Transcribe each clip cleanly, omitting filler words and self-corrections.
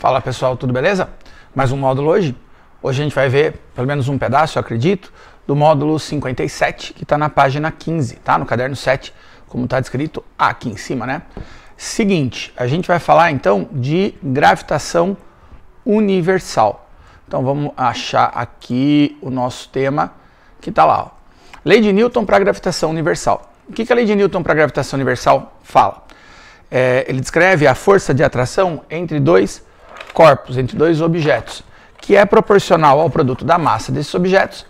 Fala pessoal, tudo beleza? Mais um módulo hoje. Hoje a gente vai ver pelo menos um pedaço, eu acredito, do módulo 57, que está na página 15, tá? No caderno 7, como está descrito aqui em cima, né? Seguinte, a gente vai falar então de gravitação universal. Então vamos achar aqui o nosso tema, que está lá, ó. Lei de Newton para gravitação universal. O que a lei de Newton para gravitação universal fala? Ele descreve a força de atração entre dois corpos, entre dois objetos, que é proporcional ao produto da massa desses objetos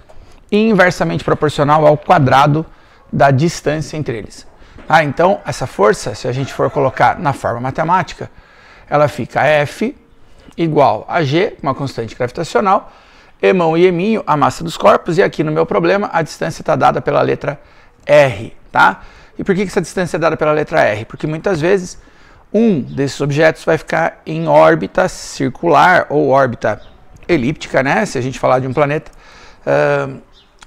e inversamente proporcional ao quadrado da distância entre eles. Então, essa força, se a gente for colocar na forma matemática, ela fica F igual a G, uma constante gravitacional, Emão e Eminho, a massa dos corpos, e aqui no meu problema a distância está dada pela letra R, tá? E por que essa distância é dada pela letra R? Porque muitas vezes um desses objetos vai ficar em órbita circular ou órbita elíptica, né? Se a gente falar de um planeta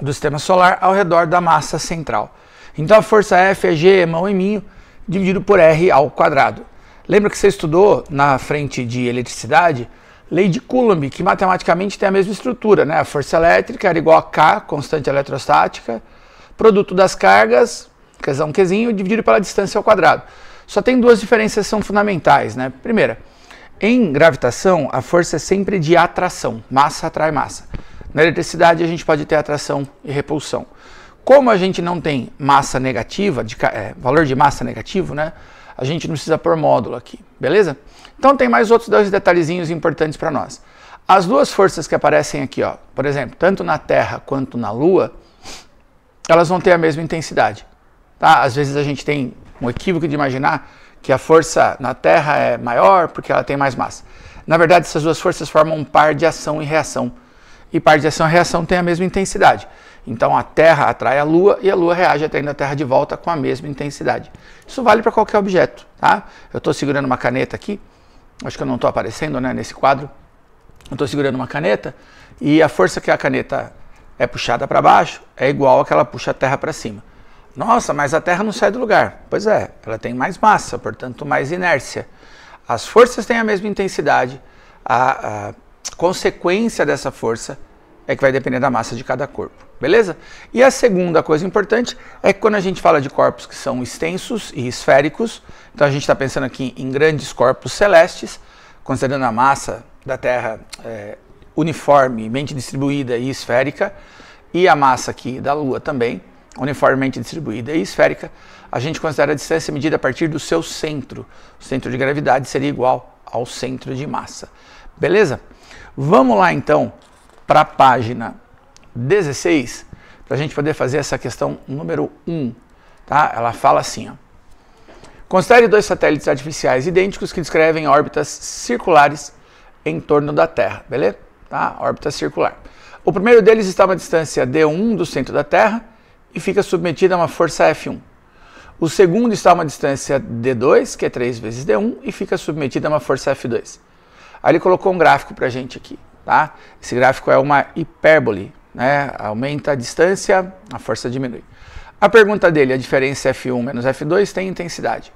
do sistema solar, ao redor da massa central. Então a força F é G, Emão e Eminho, dividido por R ao quadrado. Lembra que você estudou na frente de eletricidade, lei de Coulomb, que matematicamente tem a mesma estrutura, né? A força elétrica era igual a K, constante eletrostática, produto das cargas, Qzão, Qzinho, dividido pela distância ao quadrado. Só tem duas diferenças que são fundamentais, né? Primeira, em gravitação, a força é sempre de atração, massa atrai massa. Na eletricidade, a gente pode ter atração e repulsão. Como a gente não tem massa negativa, valor de massa negativo, né? A gente não precisa pôr módulo aqui, beleza? Então tem mais outros dois detalhezinhos importantes para nós. As duas forças que aparecem aqui, ó, por exemplo, tanto na Terra quanto na Lua, elas vão ter a mesma intensidade. Tá? Às vezes a gente tem um equívoco de imaginar que a força na Terra é maior porque ela tem mais massa. Na verdade, essas duas forças formam um par de ação e reação. E par de ação e reação tem a mesma intensidade. Então a Terra atrai a Lua e a Lua reage atraindo a Terra de volta com a mesma intensidade. Isso vale para qualquer objeto. Tá? Eu estou segurando uma caneta aqui, acho que eu não estou aparecendo, né, nesse quadro. Eu estou segurando uma caneta e a força que a caneta é puxada para baixo é igual a que ela puxa a Terra para cima. Nossa, mas a Terra não sai do lugar. Pois é, ela tem mais massa, portanto mais inércia. As forças têm a mesma intensidade, a consequência dessa força é que vai depender da massa de cada corpo, beleza? E a segunda coisa importante é que quando a gente fala de corpos que são extensos e esféricos, então a gente está pensando aqui em grandes corpos celestes, considerando a massa da Terra uniformemente distribuída e esférica, e a massa aqui da Lua também, uniformemente distribuída e esférica, a gente considera a distância medida a partir do seu centro. O centro de gravidade seria igual ao centro de massa. Beleza? Vamos lá então para a página 16, para a gente poder fazer essa questão número 1. Tá? Ela fala assim, ó. Considere dois satélites artificiais idênticos que descrevem órbitas circulares em torno da Terra. Beleza? Tá? Órbita circular. O primeiro deles está a uma distância d1 do centro da Terra e fica submetido a uma força F1. O segundo está a uma distância d2, que é 3 vezes d1, e fica submetido a uma força F2. Aí ele colocou um gráfico para a gente aqui. Tá? Esse gráfico é uma hipérbole, né? Aumenta a distância, a força diminui. A pergunta dele, a diferença F1 menos F2 tem intensidade.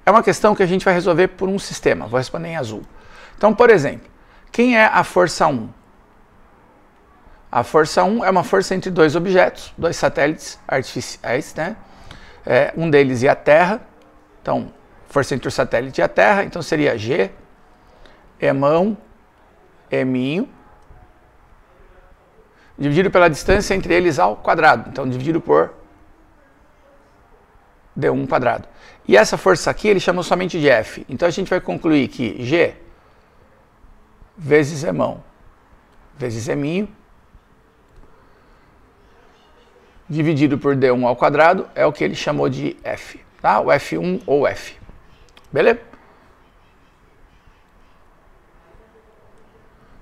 É uma questão que a gente vai resolver por um sistema, vou responder em azul. Então, por exemplo, quem é a força 1? A força 1 é uma força entre dois objetos, dois satélites artificiais, né? Um deles e a Terra, então, força entre o satélite e a Terra, então seria G, Emão, Eminho, dividido pela distância entre eles ao quadrado, então dividido por d1 quadrado. E essa força aqui ele chamou somente de F, então a gente vai concluir que G vezes Emão vezes Eminho dividido por d1 ao quadrado é o que ele chamou de F, tá? O F1 ou F. Beleza?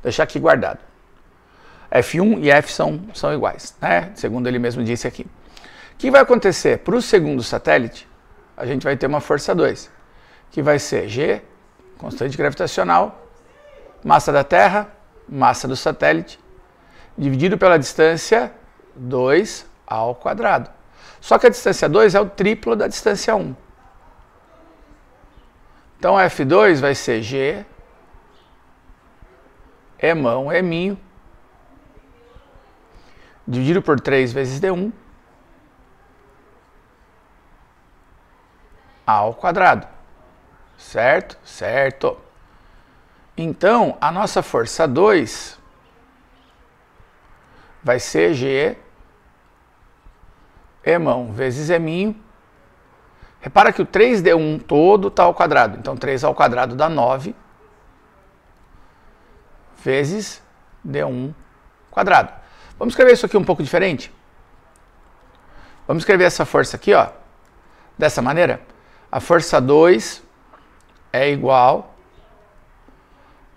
Deixar aqui guardado. F1 e F são iguais, né? Segundo ele mesmo disse aqui. O que vai acontecer? Para o segundo satélite, a gente vai ter uma força 2, que vai ser G, constante gravitacional, massa da Terra, massa do satélite, dividido pela distância 2 ao quadrado. Só que a distância 2 é o triplo da distância 1. Então F2 vai ser G Emão, Eminho, dividido por 3 vezes D1 ao quadrado. Certo? Certo. Então, a nossa força 2 vai ser G Emão vezes Eminho. Repara que o 3D1 todo está ao quadrado. Então, 3 ao quadrado dá 9 vezes D1 quadrado. Vamos escrever isso aqui um pouco diferente? Vamos escrever essa força aqui, ó, dessa maneira. A força 2 é igual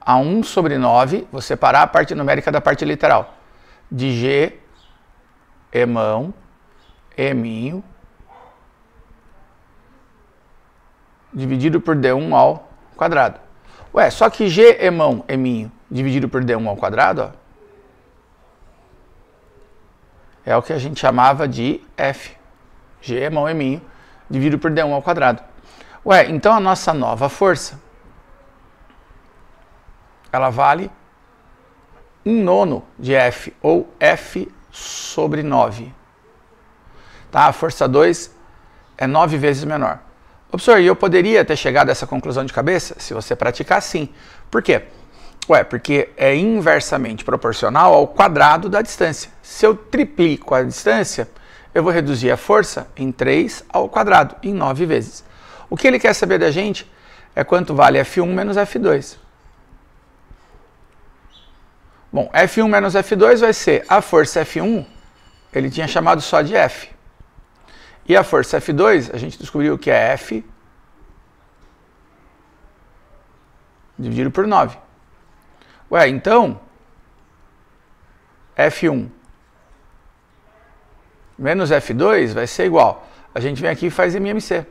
a 1 sobre 9, vou separar a parte numérica da parte literal, de G Emão, Eminho, dividido por D1 ao quadrado. Ué, só que G Emão, Eminho, dividido por D1 ao quadrado, ó, é o que a gente chamava de F. G Emão, Eminho, dividido por D1 ao quadrado. Ué, então a nossa nova força, ela vale 1/9 de F, ou F sobre 9. Tá? A força 2 é 9 vezes menor. Professor, e eu poderia ter chegado a essa conclusão de cabeça? Se você praticar, sim. Por quê? Ué, porque é inversamente proporcional ao quadrado da distância. Se eu triplico a distância, eu vou reduzir a força em 3 ao quadrado, em 9 vezes. O que ele quer saber da gente é quanto vale F1 menos F2. Bom, F1 menos F2 vai ser a força F1, ele tinha chamado só de F. E a força F2, a gente descobriu que é F dividido por 9. Ué, então, F1 menos F2 vai ser igual. A gente vem aqui e faz MMC.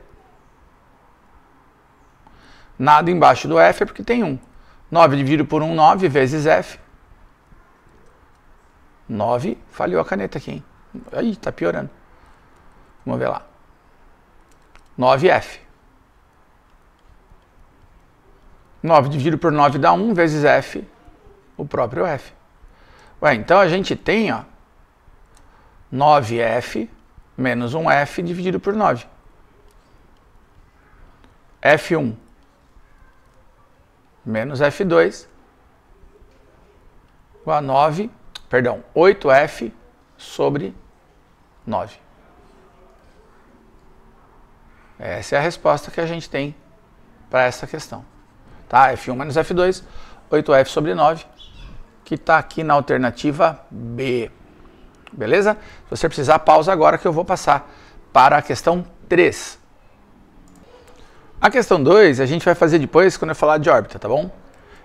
Nada embaixo do F é porque tem 1. 9 dividido por 1, 9 vezes F. 9, falhou a caneta aqui, hein? Aí, tá piorando. Vamos ver lá. 9F. 9 dividido por 9 dá 1 vezes F, o próprio F. Ué, então a gente tem, ó, 9F menos 1F dividido por 9. F1 menos F2 igual a 8F sobre 9. Essa é a resposta que a gente tem para essa questão. Tá? F1 menos F2, 8F sobre 9, que está aqui na alternativa B. Beleza? Se você precisar, pausa agora que eu vou passar para a questão 3. A questão 2 a gente vai fazer depois quando eu falar de órbita, tá bom?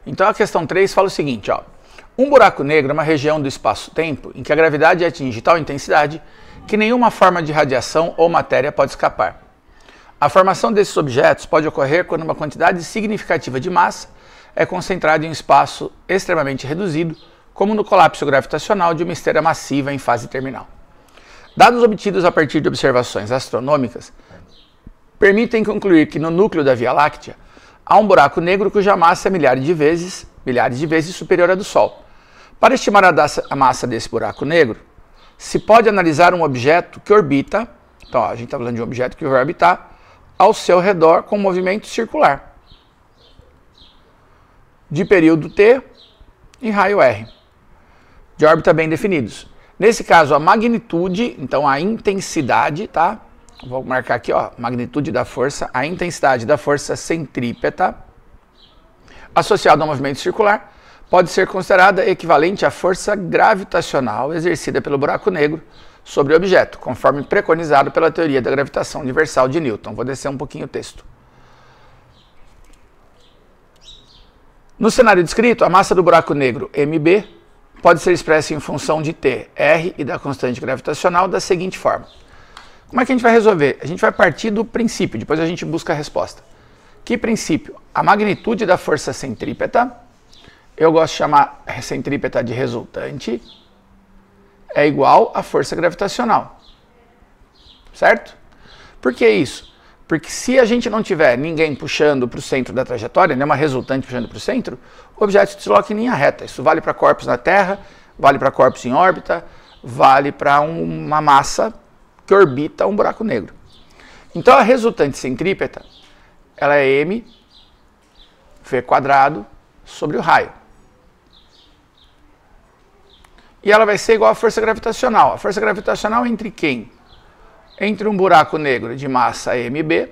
Então a questão 3 fala o seguinte, ó. Um buraco negro é uma região do espaço-tempo em que a gravidade atinge tal intensidade que nenhuma forma de radiação ou matéria pode escapar. A formação desses objetos pode ocorrer quando uma quantidade significativa de massa é concentrada em um espaço extremamente reduzido, como no colapso gravitacional de uma esteira massiva em fase terminal. Dados obtidos a partir de observações astronômicas permitem concluir que no núcleo da Via Láctea há um buraco negro cuja massa é milhares de vezes superior à do Sol. Para estimar a massa desse buraco negro, se pode analisar um objeto que orbita, então a gente está falando de um objeto que vai orbitar, ao seu redor com movimento circular, de período T e raio R, de órbita bem definidos. Nesse caso, a magnitude, então a intensidade, tá? Vou marcar aqui, ó, magnitude da força, a intensidade da força centrípeta associada ao movimento circular pode ser considerada equivalente à força gravitacional exercida pelo buraco negro sobre o objeto, conforme preconizado pela teoria da gravitação universal de Newton. Vou descer um pouquinho o texto. No cenário descrito, a massa do buraco negro MB pode ser expressa em função de T, R e da constante gravitacional da seguinte forma. Como é que a gente vai resolver? A gente vai partir do princípio, depois a gente busca a resposta. Que princípio? A magnitude da força centrípeta, eu gosto de chamar centrípeta de resultante, é igual à força gravitacional. Certo? Por que isso? Porque se a gente não tiver ninguém puxando para o centro da trajetória, nenhuma resultante puxando para o centro, o objeto se desloca em linha reta. Isso vale para corpos na Terra, vale para corpos em órbita, vale para uma massa que orbita um buraco negro. Então a resultante centrípeta, ela é m v quadrado sobre o raio. E ela vai ser igual à força gravitacional. A força gravitacional entre quem? Entre um buraco negro de massa mb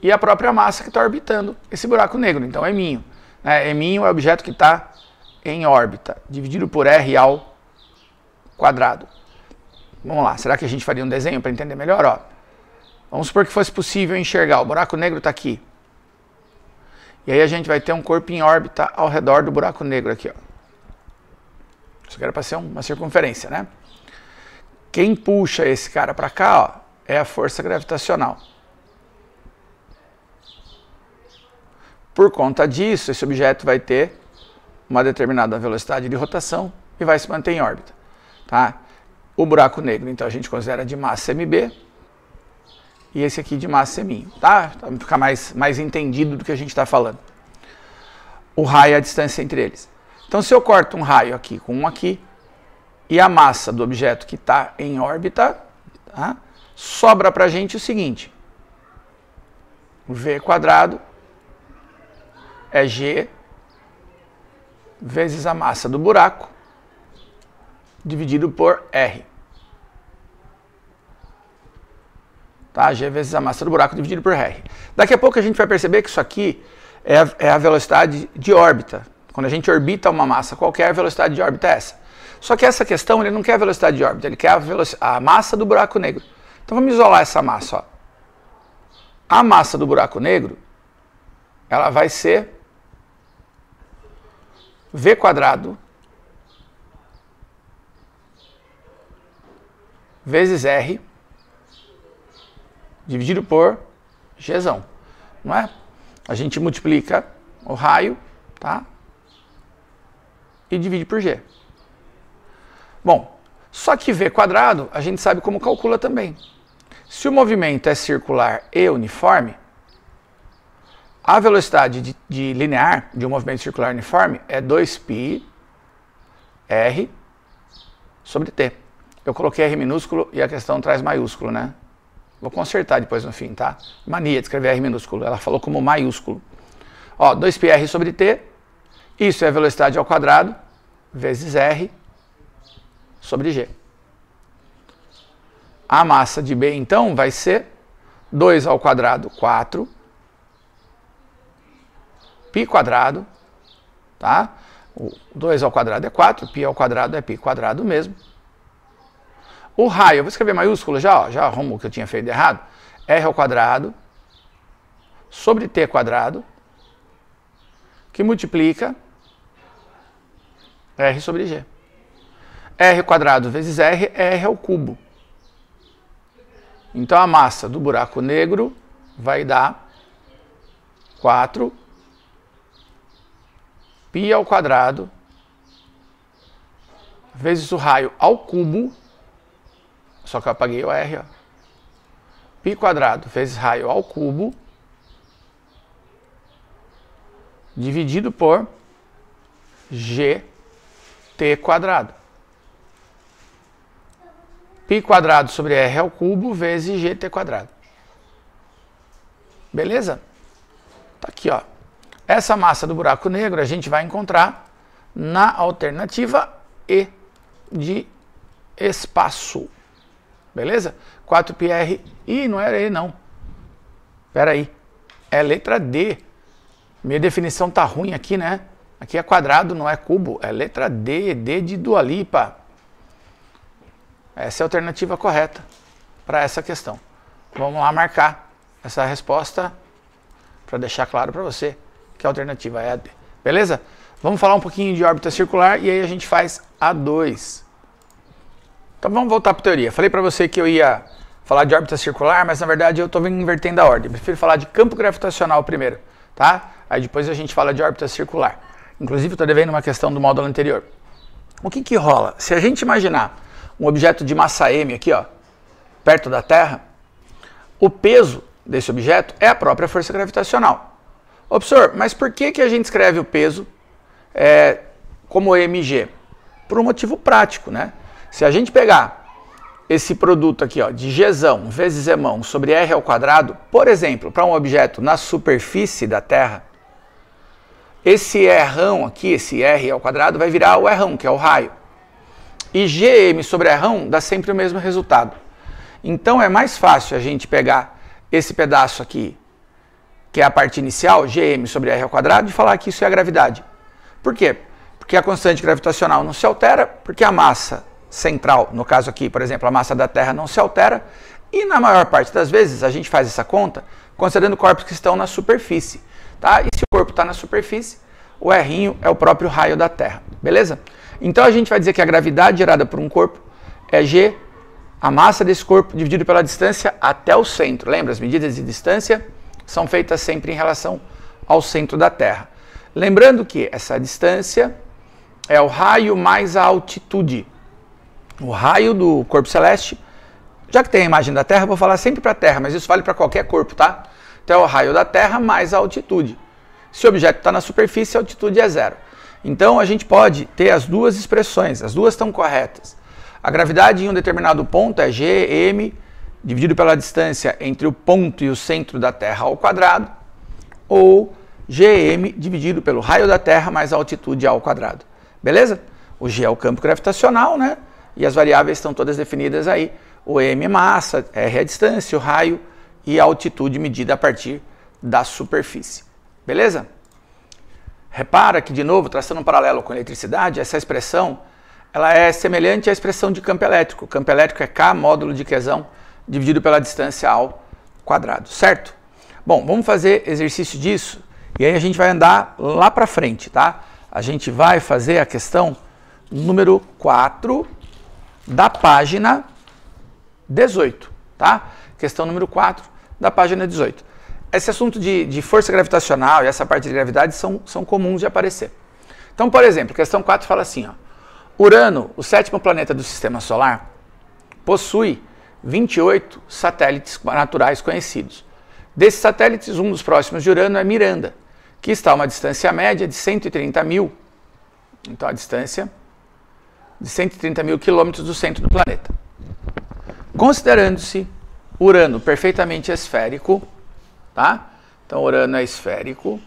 e a própria massa que está orbitando esse buraco negro. Então, eminho. Eminho é o objeto que está em órbita, dividido por r ao quadrado. Vamos lá, será que a gente faria um desenho para entender melhor? Ó, vamos supor que fosse possível enxergar. O buraco negro está aqui. E aí a gente vai ter um corpo em órbita ao redor do buraco negro aqui. Ó. Isso aqui era para ser uma circunferência, né? Quem puxa esse cara para cá, ó, é a força gravitacional. Por conta disso, esse objeto vai ter uma determinada velocidade de rotação e vai se manter em órbita. Tá? O buraco negro, então, a gente considera de massa mb e esse aqui de massa m. Tá? Para ficar mais entendido do que a gente está falando. O raio é a distância entre eles. Então, se eu corto um raio aqui com um aqui, e a massa do objeto que está em órbita, tá? Sobra para a gente o seguinte. V quadrado é G vezes a massa do buraco dividido por R. Tá? G vezes a massa do buraco dividido por R. Daqui a pouco a gente vai perceber que isso aqui é a velocidade de órbita. Quando a gente orbita uma massa qualquer, a velocidade de órbita é essa. Só que essa questão, ele não quer a velocidade de órbita, ele quer a massa do buraco negro. Então vamos isolar essa massa. Ó. A massa do buraco negro, ela vai ser V quadrado vezes R dividido por Gzão. Não é? A gente multiplica o raio, tá? E divide por G. Bom, só que V quadrado a gente sabe como calcula também. Se o movimento é circular e uniforme, a velocidade de linear de um movimento circular uniforme é 2πr sobre t. Eu coloquei R minúsculo e a questão traz maiúsculo, né? Vou consertar depois no fim, tá? Mania de escrever R minúsculo, ela falou como maiúsculo. Ó, 2πr sobre t, isso é a velocidade ao quadrado, vezes R sobre G. A massa de B, então, vai ser 2 ao quadrado, 4, π quadrado, tá? O 2 ao quadrado é 4, π ao quadrado é π quadrado mesmo. O raio, eu vou escrever maiúsculo já, ó, já arrumo o que eu tinha feito de errado. R ao quadrado sobre t quadrado, que multiplica R sobre G. R quadrado vezes R é R ao cubo. Então a massa do buraco negro vai dar 4 π ao quadrado vezes o raio ao cubo, só que eu apaguei o R, ó. Π quadrado vezes raio ao cubo dividido por GT quadrado. Π quadrado sobre R ao cubo vezes GT quadrado. Beleza? Tá aqui, ó. Essa massa do buraco negro a gente vai encontrar na alternativa E de espaço. Beleza? 4πr. Ih, não era E não. Espera aí. É letra D. Minha definição tá ruim aqui, né? Aqui é quadrado, não é cubo. É letra D. D de Dua Lipa. Essa é a alternativa correta para essa questão. Vamos lá marcar essa resposta para deixar claro para você que a alternativa é a D. Beleza? Vamos falar um pouquinho de órbita circular e aí a gente faz a 2. Então vamos voltar para a teoria. Falei para você que eu ia falar de órbita circular, mas na verdade eu estou invertendo a ordem. Eu prefiro falar de campo gravitacional primeiro, tá? Aí depois a gente fala de órbita circular. Inclusive estou devendo uma questão do módulo anterior. O que que rola? Se a gente imaginar um objeto de massa m aqui, ó, perto da Terra, O peso desse objeto é a própria força gravitacional. Ô, professor, mas por que a gente escreve o peso como mg? Por um motivo prático, né? Se a gente pegar esse produto aqui, ó, de gzão vezes emão sobre r ao quadrado, por exemplo, para um objeto na superfície da Terra, esse rão aqui, esse r ao quadrado, vai virar o rão, que é o raio. E gm sobre rão dá sempre o mesmo resultado. Então é mais fácil a gente pegar esse pedaço aqui, que é a parte inicial, gm sobre r ao quadrado, e falar que isso é a gravidade. Por quê? Porque a constante gravitacional não se altera, porque a massa central, no caso aqui, por exemplo, a massa da Terra não se altera, e na maior parte das vezes a gente faz essa conta considerando corpos que estão na superfície, tá? E se o corpo está na superfície, o R é o próprio raio da Terra, beleza? Então a gente vai dizer que a gravidade gerada por um corpo é G, a massa desse corpo dividido pela distância até o centro. Lembra, as medidas de distância são feitas sempre em relação ao centro da Terra. Lembrando que essa distância é o raio mais a altitude. O raio do corpo celeste, já que tem a imagem da Terra, eu vou falar sempre para a Terra, mas isso vale para qualquer corpo, tá? Então é o raio da Terra mais a altitude. Se o objeto está na superfície, a altitude é 0. Então a gente pode ter as duas expressões, as duas estão corretas. A gravidade em um determinado ponto é Gm dividido pela distância entre o ponto e o centro da Terra ao quadrado, ou Gm dividido pelo raio da Terra mais a altitude ao quadrado. Beleza? O G é o campo gravitacional, né? E as variáveis estão todas definidas aí. O M é massa, R é a distância, o raio e a altitude medida a partir da superfície. Beleza? Repara que, de novo, traçando um paralelo com a eletricidade, essa expressão ela é semelhante à expressão de campo elétrico. O campo elétrico é K módulo de Qzão dividido pela distância ao quadrado, certo? Bom, vamos fazer exercício disso e aí a gente vai andar lá para frente, tá? A gente vai fazer a questão número 4 da página 18, tá? Questão número 4 da página 18. Esse assunto de força gravitacional e essa parte de gravidade são comuns de aparecer. Então, por exemplo, questão 4 fala assim, ó, Urano, o 7º planeta do Sistema Solar, possui 28 satélites naturais conhecidos. Desses satélites, um dos próximos de Urano é Miranda, que está a uma distância média de 130 mil, então a distância de 130 mil quilômetros do centro do planeta. Considerando-se Urano perfeitamente esférico, tá? Então Urano é esférico,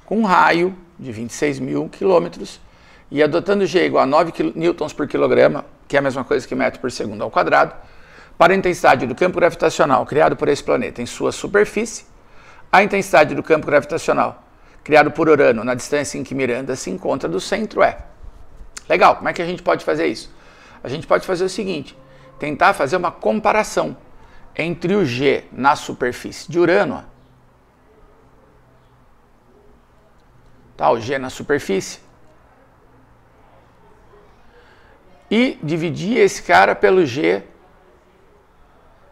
com um raio de 26 mil quilômetros, e adotando G igual a 9 newtons por quilograma, que é a mesma coisa que metro por segundo ao quadrado, para a intensidade do campo gravitacional criado por esse planeta em sua superfície, a intensidade do campo gravitacional criado por Urano na distância em que Miranda se encontra do centro é. Legal, como é que a gente pode fazer isso? A gente pode fazer o seguinte, tentar fazer uma comparação entre o G na superfície de Urano, tá, o G na superfície, e dividir esse cara pelo G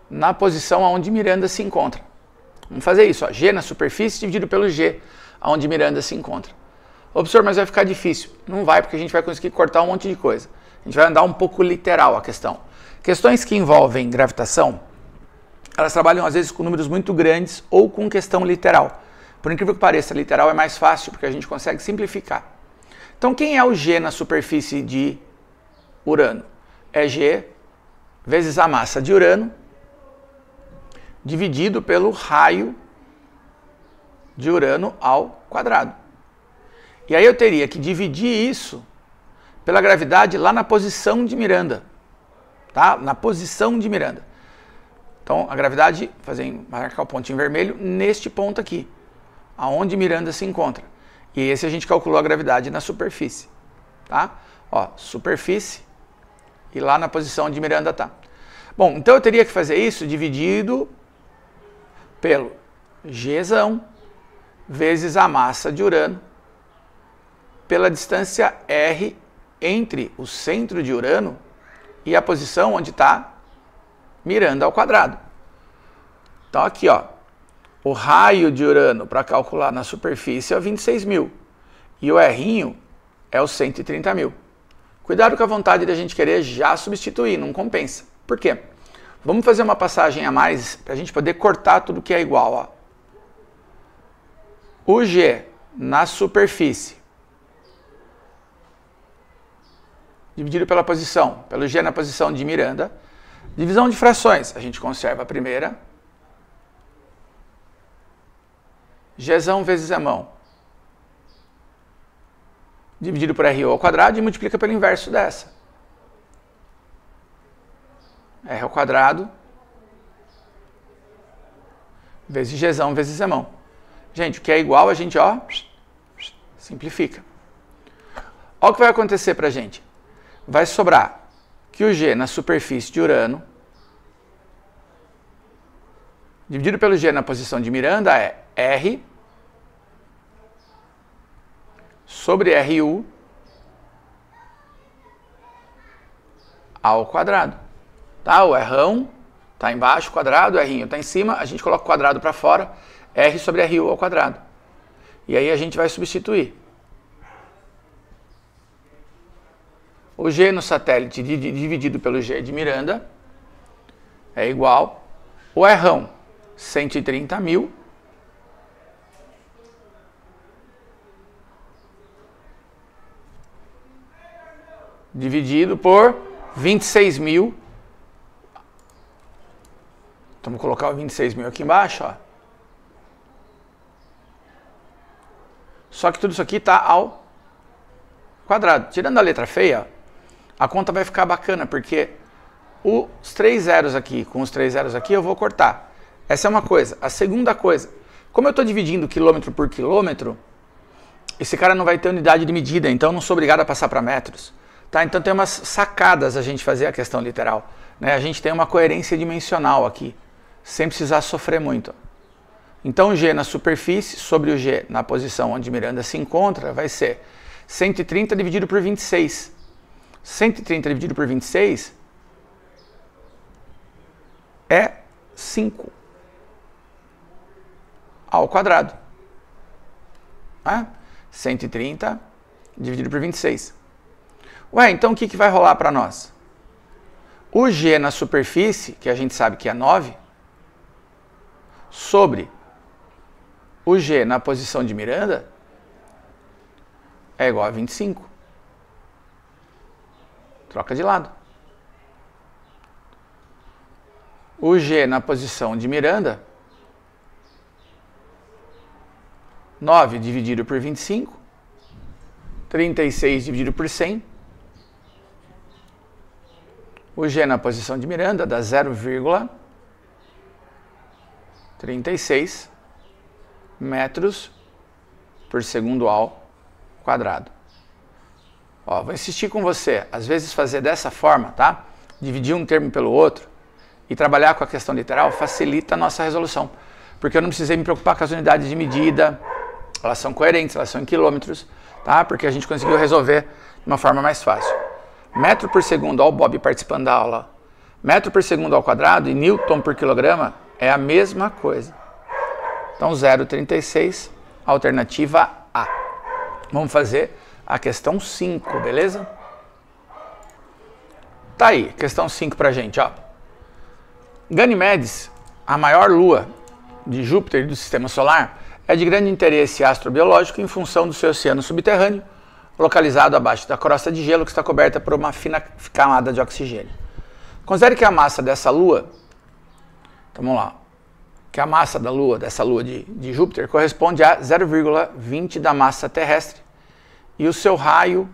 na posição onde Miranda se encontra. Vamos fazer isso, ó, G na superfície dividido pelo G onde Miranda se encontra. Ô, professor, mas vai ficar difícil. Não vai, porque a gente vai conseguir cortar um monte de coisa. A gente vai andar um pouco literal a questão. Questões que envolvem gravitação, elas trabalham às vezes com números muito grandes ou com questão literal. Por incrível que pareça, literal é mais fácil, porque a gente consegue simplificar. Então, quem é o G na superfície de Urano? É G vezes a massa de Urano dividido pelo raio de Urano ao quadrado. E aí eu teria que dividir isso pela gravidade lá na posição de Miranda, tá? Na posição de Miranda. Então a gravidade, marcar o pontinho vermelho neste ponto aqui, aonde Miranda se encontra. E esse a gente calculou a gravidade na superfície, tá? Ó, superfície e lá na posição onde Miranda tá. Bom, então eu teria que fazer isso dividido pelo Gzão vezes a massa de Urano pela distância R entre o centro de Urano e a posição onde está Miranda ao quadrado. Então aqui, ó, o raio de Urano para calcular na superfície é 26 mil e o R é o 130 mil. Cuidado com a vontade de a gente querer já substituir, não compensa. Por quê? Vamos fazer uma passagem a mais para a gente poder cortar tudo que é igual. Ó. O G na superfície dividido pela posição, pelo G na posição de Miranda. Divisão de frações, a gente conserva a primeira. Gzão vezes Mão. Dividido por RU ao quadrado e multiplica pelo inverso dessa. R ao quadrado vezes Gzão vezes Mão. Gente, o que é igual a gente, ó, simplifica. Olha o que vai acontecer pra gente. Vai sobrar que o G na superfície de Urano dividido pelo G na posição de Miranda é R sobre RU ao quadrado. Tá? O Rão está embaixo, o quadrado, o R'inho está em cima, a gente coloca o quadrado para fora, R sobre RU ao quadrado. E aí a gente vai substituir. O G no satélite dividido pelo G de Miranda é igual. O Rão, 130.000. Dividido por 26.000. Então, vamos colocar o 26.000 aqui embaixo. Ó. Só que tudo isso aqui está ao quadrado. Tirando a letra feia, a conta vai ficar bacana, porque os 3 zeros aqui com os 3 zeros aqui eu vou cortar. Essa é uma coisa. A segunda coisa, como eu estou dividindo quilômetro por quilômetro, esse cara não vai ter unidade de medida, então eu não sou obrigado a passar para metros. Tá? Então tem umas sacadas a gente fazer a questão literal. Né? A gente tem uma coerência dimensional aqui, sem precisar sofrer muito. Então o G na superfície sobre o G na posição onde Miranda se encontra vai ser 130 dividido por 26. 130 dividido por 26 é 5 ao quadrado. 130 dividido por 26. Ué, então o que vai rolar para nós? O G na superfície, que a gente sabe que é 9, sobre o G na posição de Miranda é igual a 25. Troca de lado. O G na posição de Miranda, 9 dividido por 25, 36 dividido por 100. O G na posição de Miranda dá 0,36 metros por segundo ao quadrado. Ó, vou insistir com você, às vezes fazer dessa forma, tá? Dividir um termo pelo outro e trabalhar com a questão literal facilita a nossa resolução. Porque eu não precisei me preocupar com as unidades de medida, elas são coerentes, elas são em quilômetros, tá? Porque a gente conseguiu resolver de uma forma mais fácil. Metro por segundo, ó, o Bob participando da aula. Metro por segundo ao quadrado e Newton por quilograma é a mesma coisa. Então 0,36, alternativa A. Vamos fazer a questão 5, beleza? Tá aí, questão 5 pra gente, ó. Ganimedes, a maior lua de Júpiter e do Sistema Solar, é de grande interesse astrobiológico em função do seu oceano subterrâneo, localizado abaixo da crosta de gelo que está coberta por uma fina camada de oxigênio. Considere que a massa dessa lua, então vamos lá, que a massa da lua, dessa lua de Júpiter, corresponde a 0,20 da massa terrestre e o seu raio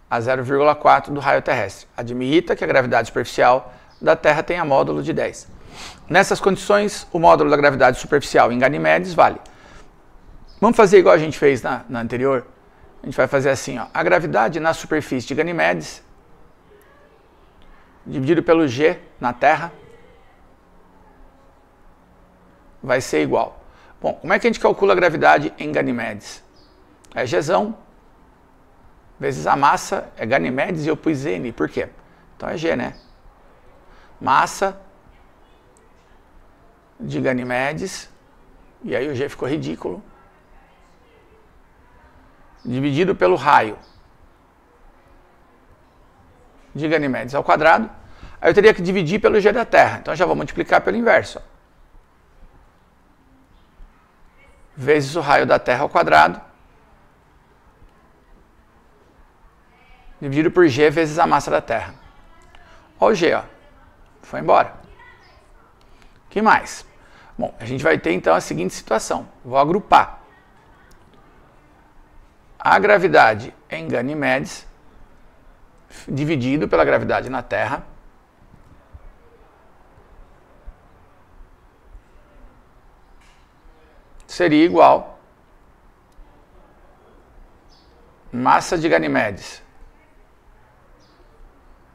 a 0,4 do raio terrestre. Admita que a gravidade superficial da Terra tenha módulo de 10. Nessas condições, o módulo da gravidade superficial em Ganimedes vale. Vamos fazer igual a gente fez na anterior? A gente vai fazer assim, ó. A gravidade na superfície de Ganimedes dividido pelo G na Terra vai ser igual. Bom, como é que a gente calcula a gravidade em Ganimedes? É Gzão vezes a massa, é Ganimedes e eu pus N. Por quê? Então é G, né? Massa de Ganimedes, e aí o G ficou ridículo, dividido pelo raio de Ganimedes ao quadrado. Aí eu teria que dividir pelo G da Terra. Então eu já vou multiplicar pelo inverso. Vezes o raio da Terra ao quadrado. Dividido por G vezes a massa da Terra. Olha o G, ó. Foi embora. O que mais? Bom, a gente vai ter então a seguinte situação. Vou agrupar. A gravidade em Ganimedes dividido pela gravidade na Terra seria igual massa de Ganimedes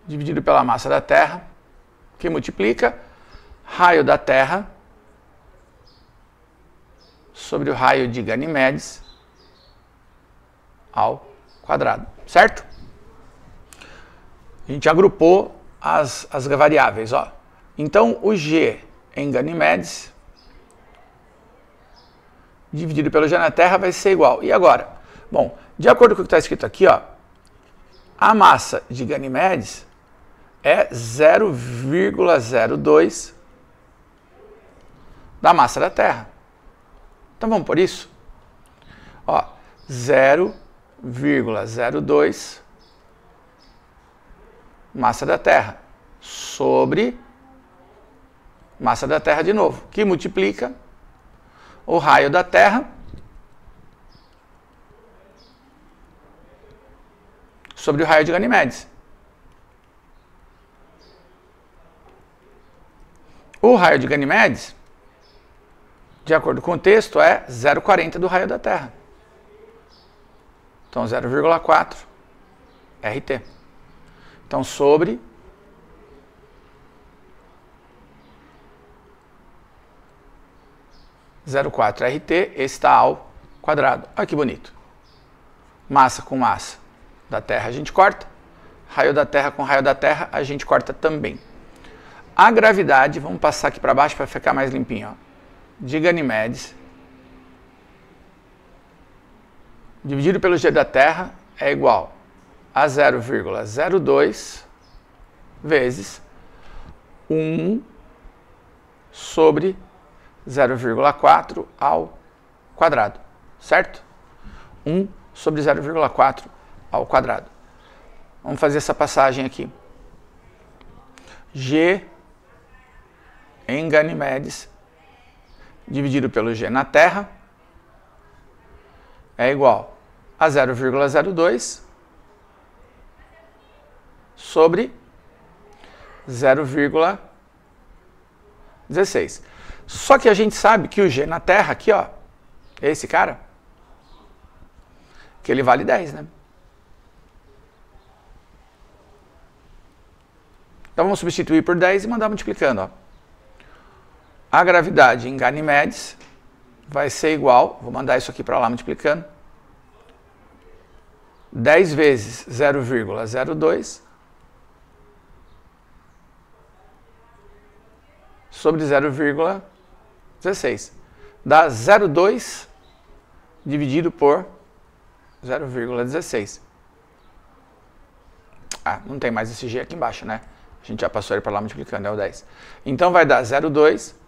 dividido pela massa da Terra, que multiplica raio da Terra sobre o raio de Ganimedes ao quadrado, certo? A gente agrupou as variáveis, ó. Então, o G em Ganimedes dividido pelo G na Terra vai ser igual. E agora? Bom, de acordo com o que está escrito aqui, ó, a massa de Ganimedes é 0,02 da massa da Terra. Então vamos por isso? Ó, 0,02 massa da Terra sobre massa da Terra de novo, que multiplica o raio da Terra sobre o raio de Ganimedes. O raio de Ganimedes, de acordo com o texto, é 0,40 do raio da Terra. Então, 0,4 RT. Então, sobre 0,4 RT, esse está ao quadrado. Olha que bonito. Massa com massa da Terra a gente corta. Raio da Terra com raio da Terra a gente corta também. A gravidade, vamos passar aqui para baixo para ficar mais limpinho, ó, de Ganimedes dividido pelo G da Terra é igual a 0,02 vezes 1 sobre 0,4 ao quadrado, certo? 1 sobre 0,4 ao quadrado. Vamos fazer essa passagem aqui. G em Ganimedes dividido pelo G na Terra é igual a 0,02 sobre 0,16. Só que a gente sabe que o G na Terra, aqui, ó, esse cara, que ele vale 10, né? Então vamos substituir por 10 e mandar multiplicando, ó. A gravidade em Ganimedes vai ser igual, vou mandar isso aqui para lá multiplicando, 10 vezes 0,02 sobre 0,16. Dá 0,2 dividido por 0,16. Ah, não tem mais esse G aqui embaixo, né? A gente já passou ele para lá multiplicando, é o 10. Então vai dar 0,2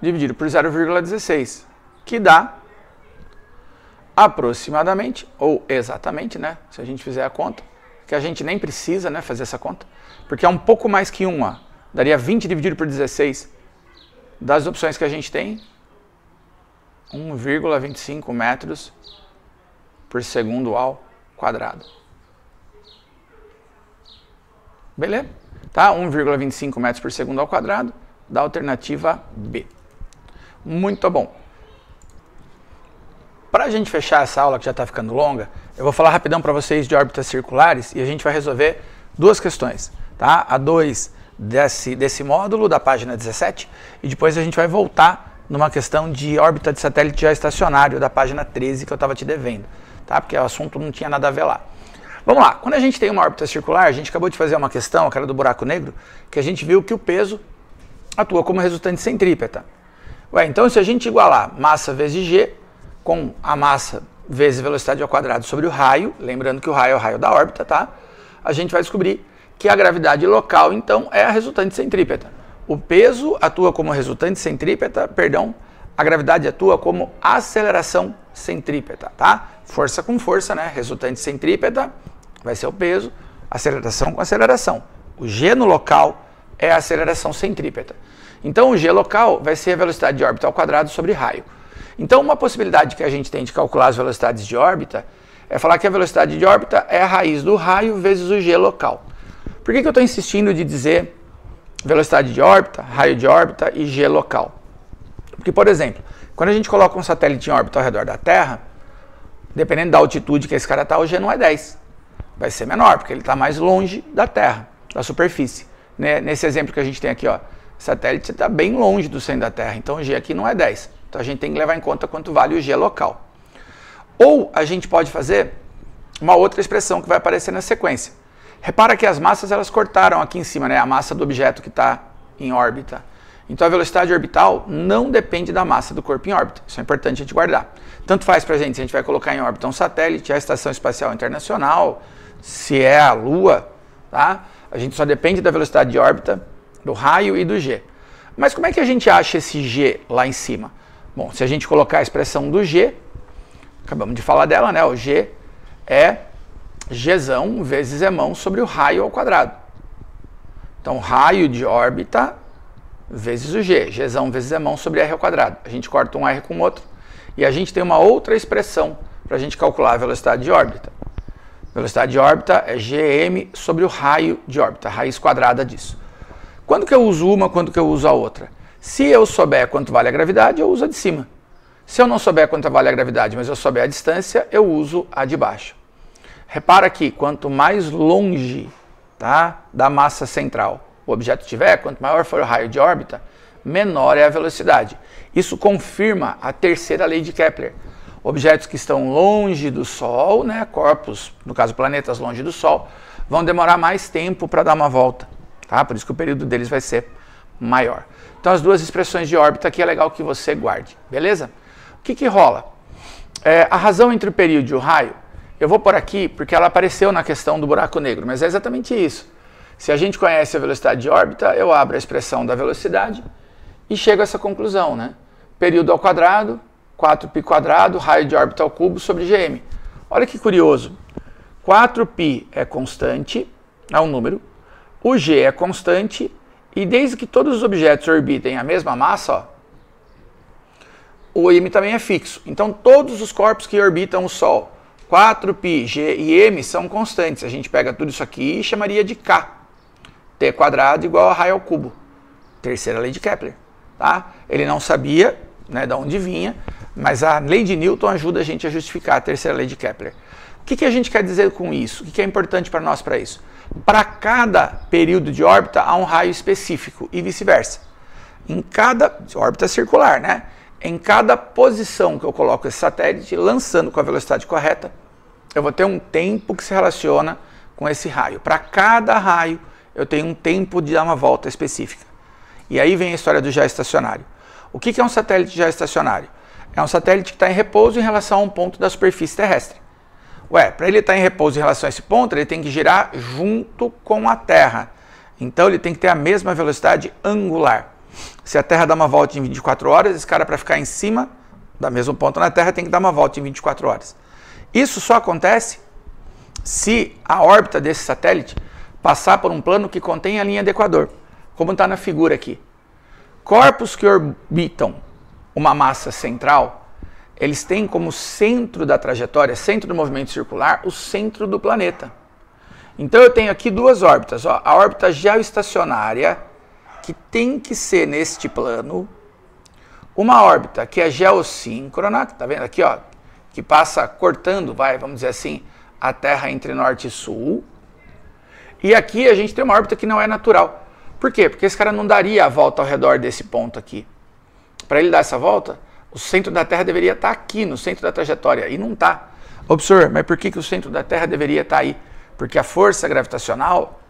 dividido por 0,16, que dá aproximadamente, ou exatamente, né? Se a gente fizer a conta, que a gente nem precisa, né, fazer essa conta, porque é um pouco mais que 1, daria 20 dividido por 16. Das opções que a gente tem, 1,25 metros por segundo ao quadrado. Beleza? Tá? 1,25 metros por segundo ao quadrado, da alternativa B. Muito bom. Para a gente fechar essa aula que já está ficando longa, eu vou falar rapidão para vocês de órbitas circulares e a gente vai resolver duas questões. Tá? A 2 desse módulo, da página 17, e depois a gente vai voltar numa questão de órbita de satélite já estacionário, da página 13, que eu estava te devendo. Tá? Porque o assunto não tinha nada a ver lá. Vamos lá, quando a gente tem uma órbita circular, a gente acabou de fazer uma questão, aquela do buraco negro, que a gente viu que o peso atua como resultante centrípeta. Ué, então se a gente igualar massa vezes G com a massa vezes velocidade ao quadrado sobre o raio, lembrando que o raio é o raio da órbita, tá? A gente vai descobrir que a gravidade local, então, é a resultante centrípeta. O peso atua como resultante centrípeta, perdão, a gravidade atua como aceleração centrípeta, tá? Força com força, né? Resultante centrípeta vai ser o peso, aceleração com aceleração. O g no local é a aceleração centrípeta. Então, o g local vai ser a velocidade de órbita ao quadrado sobre raio. Então, uma possibilidade que a gente tem de calcular as velocidades de órbita é falar que a velocidade de órbita é a raiz do raio vezes o g local. Por que eu estou insistindo de dizer velocidade de órbita, raio de órbita e g local? Porque, por exemplo, quando a gente coloca um satélite em órbita ao redor da Terra, dependendo da altitude que esse cara está, o g não é 10. Vai ser menor, porque ele está mais longe da Terra, da superfície. Nesse exemplo que a gente tem aqui, ó, o satélite está bem longe do centro da Terra, então o g aqui não é 10. Então a gente tem que levar em conta quanto vale o g local. Ou a gente pode fazer uma outra expressão que vai aparecer na sequência. Repara que as massas elas cortaram aqui em cima, né, a massa do objeto que está em órbita. Então a velocidade orbital não depende da massa do corpo em órbita. Isso é importante a gente guardar. Tanto faz para a gente se a gente vai colocar em órbita um satélite, a Estação Espacial Internacional, se é a Lua, tá? A gente só depende da velocidade de órbita, do raio e do g. Mas como é que a gente acha esse g lá em cima? Bom, se a gente colocar a expressão do g, acabamos de falar dela, né? O g é gzão vezes emão sobre o raio ao quadrado. Então, raio de órbita vezes o g, gzão vezes emão sobre r ao quadrado. A gente corta um r com o outro e a gente tem uma outra expressão para a gente calcular a velocidade de órbita. Velocidade de órbita é gm sobre o raio de órbita, a raiz quadrada disso. Quando que eu uso uma, quando que eu uso a outra? Se eu souber quanto vale a gravidade, eu uso a de cima. Se eu não souber quanto vale a gravidade, mas eu souber a distância, eu uso a de baixo. Repara que quanto mais longe, tá, da massa central o objeto estiver, quanto maior for o raio de órbita, menor é a velocidade. Isso confirma a terceira lei de Kepler. Objetos que estão longe do Sol, né, corpos, no caso planetas longe do Sol, vão demorar mais tempo para dar uma volta. Tá? Por isso que o período deles vai ser maior. Então as duas expressões de órbita aqui é legal que você guarde, beleza? O que rola? A razão entre o período e o raio, eu vou por aqui porque ela apareceu na questão do buraco negro, mas é exatamente isso. Se a gente conhece a velocidade de órbita, eu abro a expressão da velocidade e chego a essa conclusão, né? Período ao quadrado, 4π quadrado, raio de órbita ao cubo sobre gm. Olha que curioso. 4π é constante, é um número, o g é constante, e desde que todos os objetos orbitem a mesma massa, ó, o m também é fixo. Então todos os corpos que orbitam o Sol, 4π, g e m são constantes. A gente pega tudo isso aqui e chamaria de k. T quadrado igual a raio ao cubo. Terceira lei de Kepler. Tá? Ele não sabia, né, de onde vinha, mas a lei de Newton ajuda a gente a justificar a terceira lei de Kepler. O que a gente quer dizer com isso? O que é importante para nós para isso? Para cada período de órbita há um raio específico e vice-versa. Em cada órbita circular, né? Em cada posição que eu coloco esse satélite, lançando com a velocidade correta, eu vou ter um tempo que se relaciona com esse raio. Para cada raio, eu tenho um tempo de dar uma volta específica. E aí vem a história do geoestacionário. O que é um satélite geoestacionário? É um satélite que está em repouso em relação a um ponto da superfície terrestre. Ué, para ele estar em repouso em relação a esse ponto, ele tem que girar junto com a Terra. Então ele tem que ter a mesma velocidade angular. Se a Terra dá uma volta em 24 horas, esse cara, para ficar em cima do mesmo ponto na Terra, tem que dar uma volta em 24 horas. Isso só acontece se a órbita desse satélite passar por um plano que contém a linha do Equador, como está na figura aqui. Corpos que orbitam uma massa central, eles têm como centro da trajetória, centro do movimento circular, o centro do planeta. Então eu tenho aqui duas órbitas, ó, a órbita geoestacionária, que tem que ser neste plano, uma órbita que é geossíncrona, tá vendo aqui, ó, que passa cortando, vamos dizer assim, a Terra entre norte e sul. E aqui a gente tem uma órbita que não é natural. Por quê? Porque esse cara não daria a volta ao redor desse ponto aqui. Para ele dar essa volta, o centro da Terra deveria estar aqui, no centro da trajetória, e não está. Observe, mas por que o centro da Terra deveria estar aí? Porque a força gravitacional,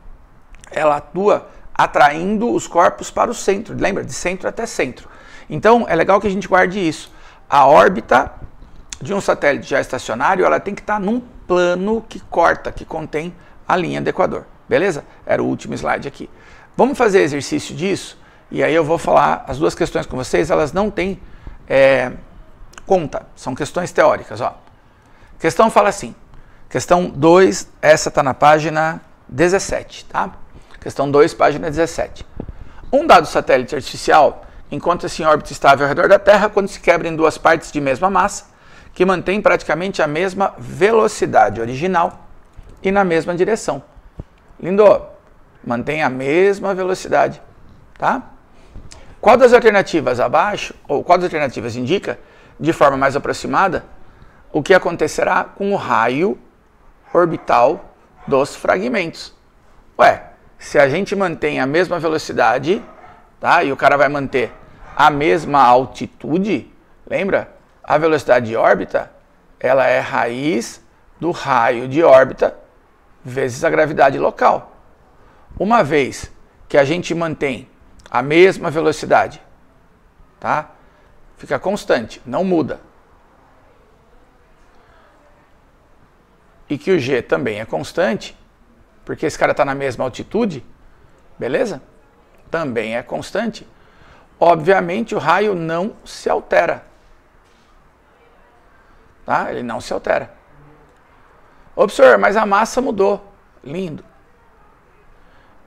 ela atua atraindo os corpos para o centro, lembra? De centro até centro. Então, é legal que a gente guarde isso. A órbita de um satélite já estacionário, ela tem que estar num plano que corta, que contém a linha do Equador. Beleza? Era o último slide aqui. Vamos fazer exercício disso, e aí eu vou falar as duas questões com vocês, elas não têm conta, são questões teóricas. Ó. A questão fala assim, questão 2, essa está na página 17, tá? Questão 2, página 17. Um dado satélite artificial encontra-se em órbita estável ao redor da Terra quando se quebra em duas partes de mesma massa, que mantém praticamente a mesma velocidade original e na mesma direção. Lindo! Mantém a mesma velocidade, tá? Qual das alternativas abaixo, ou qual das alternativas indica, de forma mais aproximada, o que acontecerá com o raio orbital dos fragmentos? Ué, se a gente mantém a mesma velocidade, tá? E o cara vai manter a mesma altitude, lembra? A velocidade de órbita, ela é raiz do raio de órbita vezes a gravidade local. Uma vez que a gente mantém a mesma velocidade, tá? Fica constante, não muda. E que o G também é constante, porque esse cara está na mesma altitude, beleza? Também é constante. Obviamente o raio não se altera. Tá? Ele não se altera. Ô, professor, mas a massa mudou. Lindo.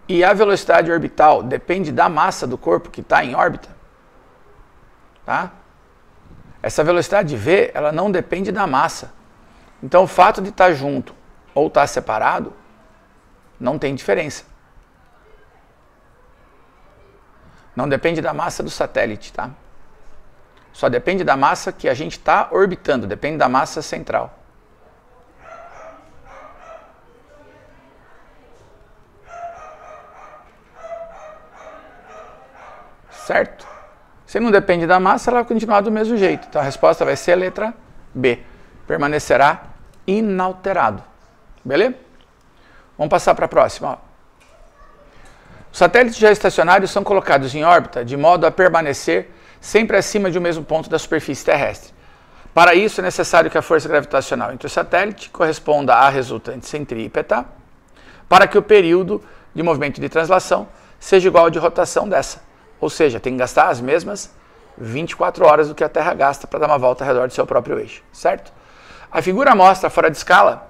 E a velocidade orbital depende da massa do corpo que está em órbita. Tá? Essa velocidade V, ela não depende da massa. Então o fato de estar junto ou estar separado não tem diferença. Não depende da massa do satélite, tá? Só depende da massa que a gente está orbitando, depende da massa central. Certo? Se não depende da massa, ela vai continuar do mesmo jeito. Então a resposta vai ser a letra B. Permanecerá inalterado. Beleza? Vamos passar para a próxima. Ó. Os satélites geoestacionários são colocados em órbita de modo a permanecer sempre acima de um mesmo ponto da superfície terrestre. Para isso é necessário que a força gravitacional entre o satélite corresponda à resultante centrípeta, para que o período de movimento de translação seja igual ao de rotação dessa. Ou seja, tem que gastar as mesmas 24 horas do que a Terra gasta para dar uma volta ao redor do seu próprio eixo, certo? A figura mostra, fora de escala,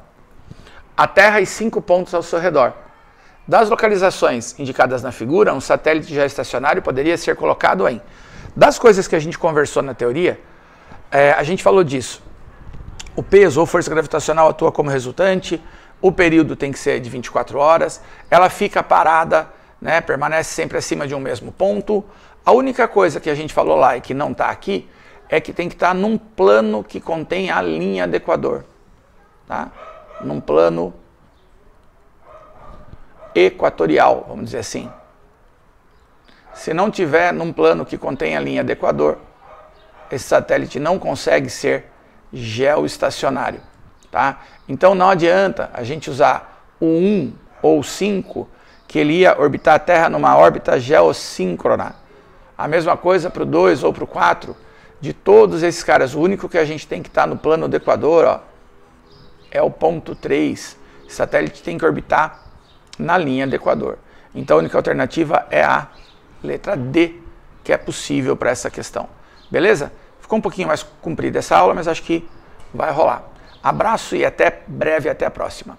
a Terra e 5 pontos ao seu redor. Das localizações indicadas na figura, um satélite geoestacionário poderia ser colocado em... Das coisas que a gente conversou na teoria, a gente falou disso. O peso ou força gravitacional atua como resultante, o período tem que ser de 24 horas, ela fica parada, né, permanece sempre acima de um mesmo ponto. A única coisa que a gente falou lá e que não está aqui é que tem que estar num plano que contém a linha do Equador. Tá? Num plano equatorial, vamos dizer assim. Se não tiver num plano que contém a linha do Equador, esse satélite não consegue ser geoestacionário. Tá? Então não adianta a gente usar o 1 ou o 5, que ele ia orbitar a Terra numa órbita geossíncrona. A mesma coisa para o 2 ou para o 4. De todos esses caras, o único que a gente tem que estar no plano do Equador, ó, é o ponto 3. O satélite tem que orbitar na linha do Equador. Então a única alternativa é a letra D, que é possível para essa questão. Beleza? Ficou um pouquinho mais comprida essa aula, mas acho que vai rolar. Abraço e até breve, até a próxima.